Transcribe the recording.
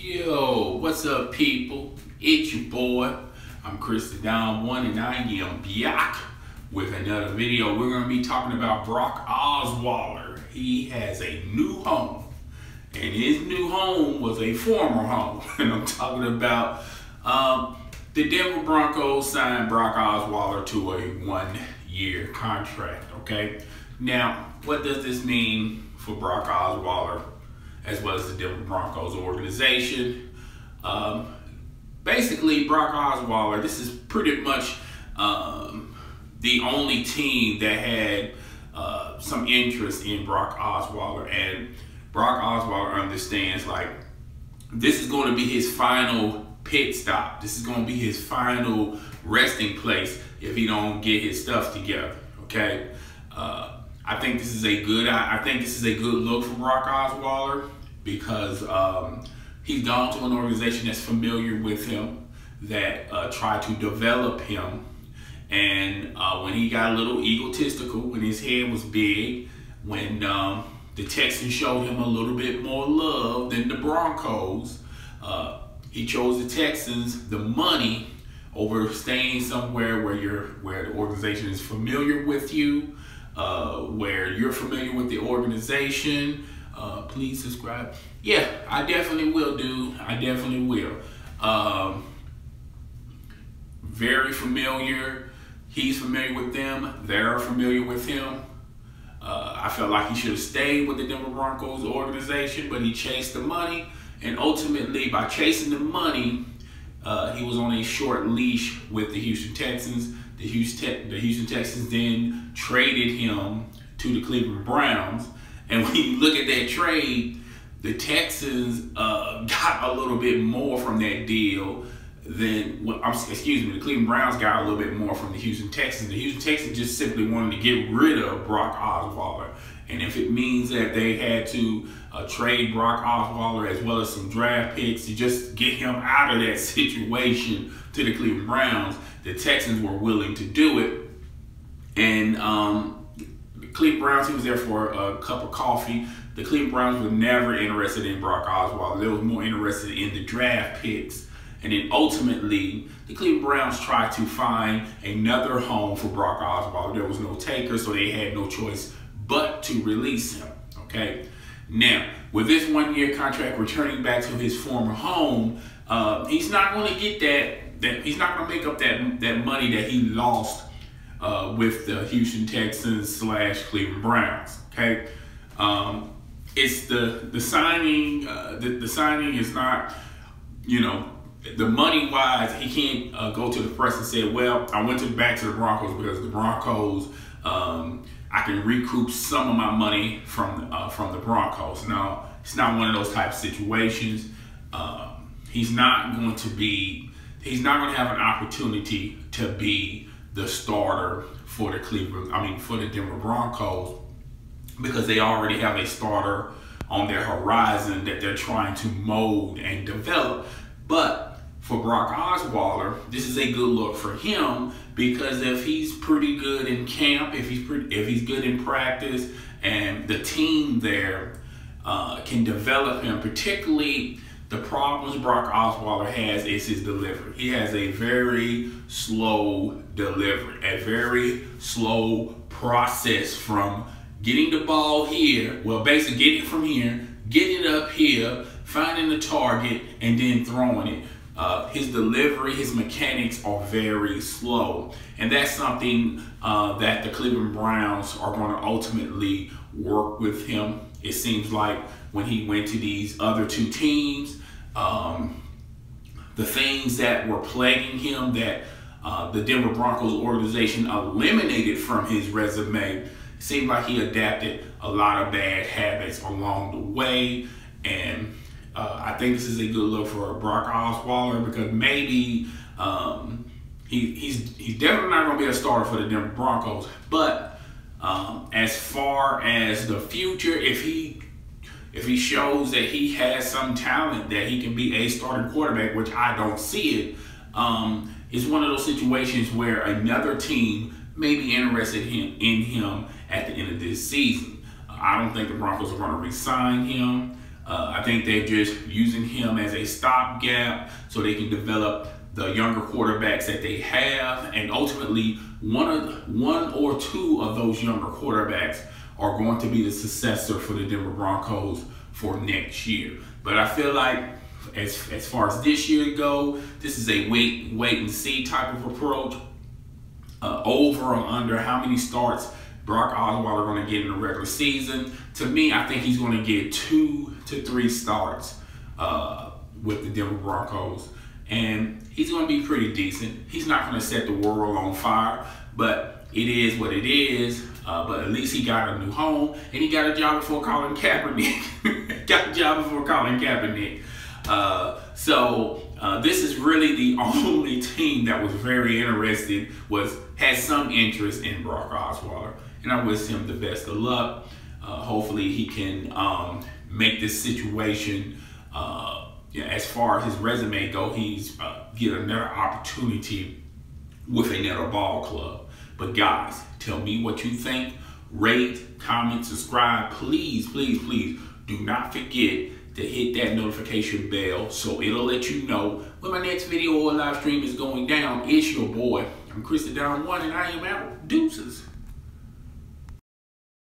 Yo, what's up, people? It's your boy. I'm Chris the Down One, and I am back with another video. We're going to be talking about Brock Osweiler. He has a new home, and his new home was a former home. And I'm talking about the Denver Broncos signed Brock Osweiler to a 1-year contract. Okay, now what does this mean for Brock Osweiler as well as the Denver Broncos organization? Basically, Brock Osweiler, this is pretty much the only team that had some interest in Brock Osweiler, and Brock Osweiler understands, like, this is going to be his final pit stop. This is going to be his final resting place if he don't get his stuff together. Okay, I think this is a good. I think this is a good look for Brock Osweiler because he's gone to an organization that's familiar with him, that tried to develop him, and when he got a little egotistical, when his head was big, when the Texans showed him a little bit more love than the Broncos, he chose the Texans, the money, over staying somewhere where the organization is familiar with you, where you're familiar with the organization. Please subscribe. Yeah, I definitely will, dude. I definitely will. Very familiar. He's familiar with them. They're familiar with him. I felt like he should have stayed with the Denver Broncos organization, but he chased the money. And ultimately, by chasing the money, he was on a short leash with the Houston Texans. The Houston Texans then traded him to the Cleveland Browns. And when you look at that trade, the Texans got a little bit more from that deal than, the Cleveland Browns got a little bit more from the Houston Texans. The Houston Texans just simply wanted to get rid of Brock Osweiler. And if it means that they had to trade Brock Osweiler as well as some draft picks to just get him out of that situation to the Cleveland Browns, the Texans were willing to do it. And the Cleveland Browns, he was there for a cup of coffee. The Cleveland Browns were never interested in Brock Osweiler. They were more interested in the draft picks. And then ultimately, the Cleveland Browns tried to find another home for Brock Osweiler. There was no taker, so they had no choice but to release him. Okay. Now, with this 1-year contract returning back to his former home, he's not going to get that. He's not going to make up that money that he lost with the Houston Texans / Cleveland Browns. Okay. It's the signing. The signing is not, the money wise. He can't go to the press and say, well, I went back to the Broncos because the Broncos, I can recoup some of my money from the Broncos. No, it's not one of those type of situations. He's not going to have an opportunity to be the starter for the Denver Broncos, because they already have a starter on their horizon that they're trying to mold and develop. But for Brock Osweiler, this is a good look for him, because if he's pretty good in camp, if he's good in practice, and the team there can develop him, particularly the problems Brock Osweiler has is his delivery. He has a very slow delivery, a very slow process from getting the ball here, basically getting it from here, getting it up here, finding the target, and then throwing it. His delivery, his mechanics are very slow. And that's something that the Cleveland Browns are going to ultimately work with him. It seems like when he went to these other two teams, the things that were plaguing him that the Denver Broncos organization eliminated from his resume, it seemed like he adapted a lot of bad habits along the way. And I think this is a good look for Brock Osweiler, because maybe he's definitely not going to be a starter for the Denver Broncos. But as far as the future, if he shows that he has some talent, that he can be a starting quarterback, which I don't see it, it's one of those situations where another team may be interested in him at the end of this season. I don't think the Broncos are going to re-sign him. I think they're just using him as a stopgap so they can develop the younger quarterbacks that they have, and ultimately one or two of those younger quarterbacks are going to be the successor for the Denver Broncos for next year. But I feel like as far as this year go, this is a wait and see type of approach. Over or under how many starts Brock Osweiler going to get in the regular season. To me, I think he's going to get 2 to 3 starts with the Denver Broncos. And he's going to be pretty decent. He's not going to set the world on fire, but it is what it is. But at least he got a new home, and he got a job before Colin Kaepernick. Got a job before Colin Kaepernick. So this is really the only team that was very interested, had some interest in Brock Osweiler. And I wish him the best of luck. Hopefully he can make this situation, as far as his resume go, he's get another opportunity with another ball club. But guys, tell me what you think. Rate, comment, subscribe. Please, please, please do not forget to hit that notification bell so it'll let you know when my next video or live stream is going down. It's your boy, I'm Chris the Down One, and I am out. Deuces.